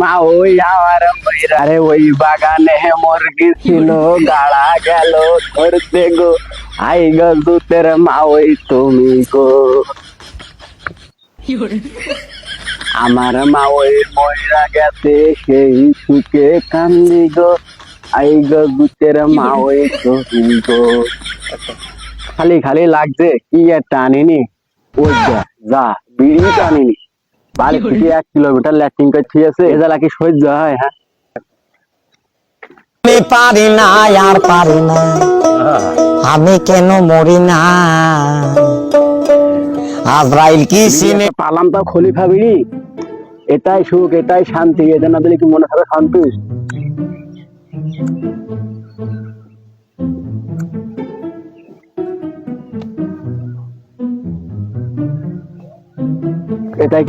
মা ওই আমার আরে ওই বাগানে মুরগি ছিল গাড়া গেল ধরতে গো আই গো দুতের মা ওই তুমি গো আমার মা ওই ময়রা গেছে সেই সুখে কান্দি গো আই গো দুতের মা ওই তুমি গো। খালি খালি লাগছে কি আর টানিনি ওই যা বিড়ি টানিনি বাড়ি থেকে 1 কিলোমিটার ল্যাটিং করছি আছে এজালা কি সহ্য হয়? হ্যাঁ আমি পারি না আর পারি না আমি কেন মরি না আজরাইল কি সিনে পালাম তো খলিফা বিড়ি এটাই সুখ এটাই শান্তি এটা না দিলে কি মনে হবে সন্তুষ্ট? এটাই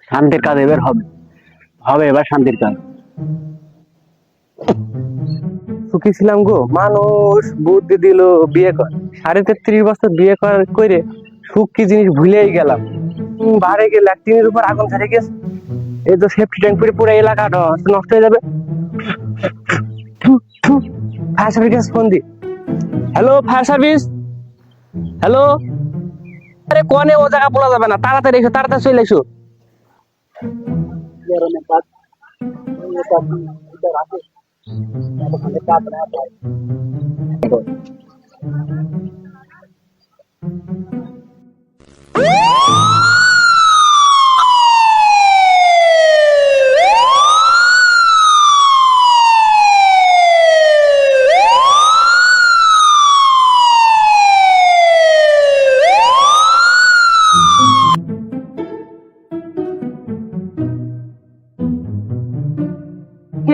শান্তির কাজ এবার হবে হবে এবার শান্তির কাজ। সুখী ছিলাম গো মানুষ বুদ্ধি দিল বিয়ে কর 33.5 বছর বিয়ে করে সুখ কি জিনিস ভুলেই গেলাম। বাড়ি গিয়ে ল্যাট্রিনের উপর আগুন ধরে গেছে এই তো সেফটি ট্যাঙ্ক করে পুরো এলাকাটা নষ্ট হয়ে যাবে। ফায়ার সার্ভিস ফোন দি। Hello fire service, hello. আরে কোনে ও জায়গা বলা যাবে না, তাড়াতাড়ি এসো তাড়াতাড়ি চলে এসো।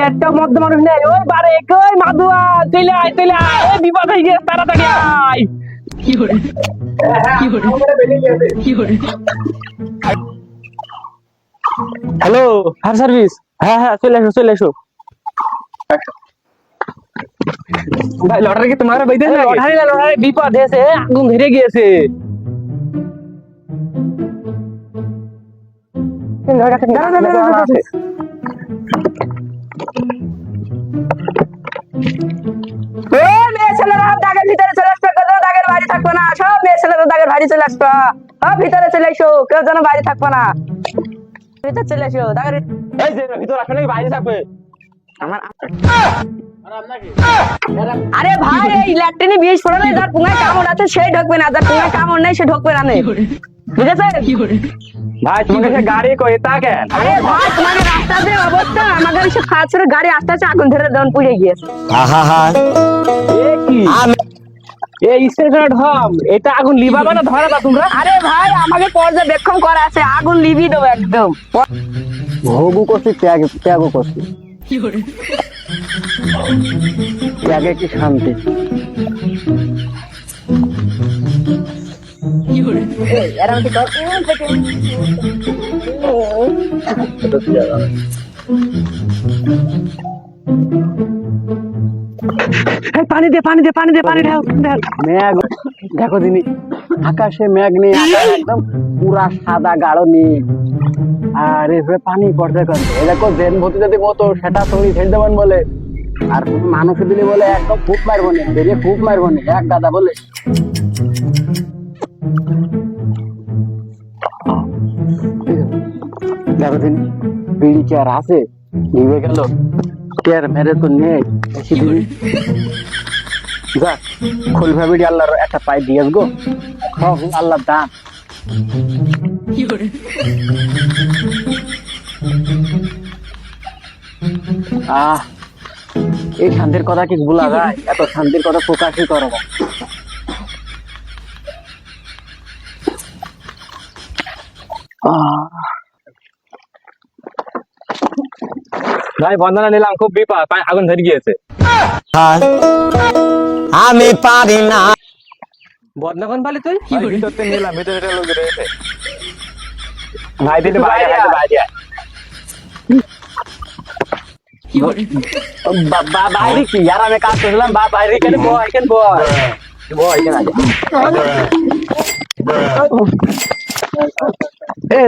একটা মধ্য মানুষ নেই ওই বারে কই মাদুয়া চলে আয় ওই বিপদ হয়ে গেছে তাড়াতাড়ি আয়। হ্যালো ফায়ার সার্ভিস, হ্যাঁ হ্যাঁ চলে এসো। ভাই লটারি কি তোমার বাইতে না? লটারি বিপদ হয়েছে আগুন ধরে গিয়েছে। ভিতরে চলে আসতো দাগের বাড়ি থাকবো না, সব মেয়ে ছেলেরা দাগের বাড়ি চলে আসতো। ভিতরে চলে এসো, কেউ যেন বাইরে থাকবো না। ভিতরে চলে এসো দাগের ভিতরে আসলে বাইরে থাকবে। আরে ভাই এই ল্যাট্রিনে বিষ ফোড়ালে যার পুঙ্গায় কামড় আছে সেই ঢুকবে না, যার পুঙ্গায় কামড় নেই সে ঢুকবে না। বুঝেছেন ভাই? তোমাকে সে গাড়ি কই তা কেন? আরে ভাই তোমাকে রাস্তা যে অবস্থা আমাদের সে ফাঁসের গাড়ি আস্তে আস্তে আগুন ধরে দন পুড়ে গিয়েছে। আহা এ কি এই স্টেশন ঢম এটা আগুন লিবাবা না ধরাবা তোমরা? আরে ভাই আমাকে পর্যবেক্ষণ করা আছে, আগুন লিবি দেবো একদম। ভোগু করছি ত্যাগও করছি, ত্যাগে কি শান্তি। পানি দে মেঘ দেখো দিনি আকাশে মেঘ নেই, একদম পুরা সাদা গাঢ় নেই আর এভাবে পানি পড়তে করতে দেখো জেন ভর্তি যদি মতো সেটা তৈরি ছেড়ে দেবেন বলে আর মানুষ দিলে বলে একদম ফুট মারবো না, বেরিয়ে ফুট মারবো না এক দাদা বলে। দেখো দিন বিড়ি চেয়ার আছে নিভে গেল, চেয়ার মেরে তো নেই যা খলিফা বিড়ি আল্লাহর একটা পাই দিয়ে গো আল্লাহর দান। এই শান্তির কথা কি ভুলা যায়? এত শান্তির কথা প্রকাশই করো না। ভাই বন্দনা নিলাম, খুব বিপদ, আগুন ধরে গিয়েছে। আমি পারি না বদনা কোন পালি তুই? ভিতরতে নিলাম, ভিতরে একটা লোক রয়েছে ভাই দিতে বাইরে বাইরে কি यार আমি কাজ করলাম বাইরে কেন বয় এ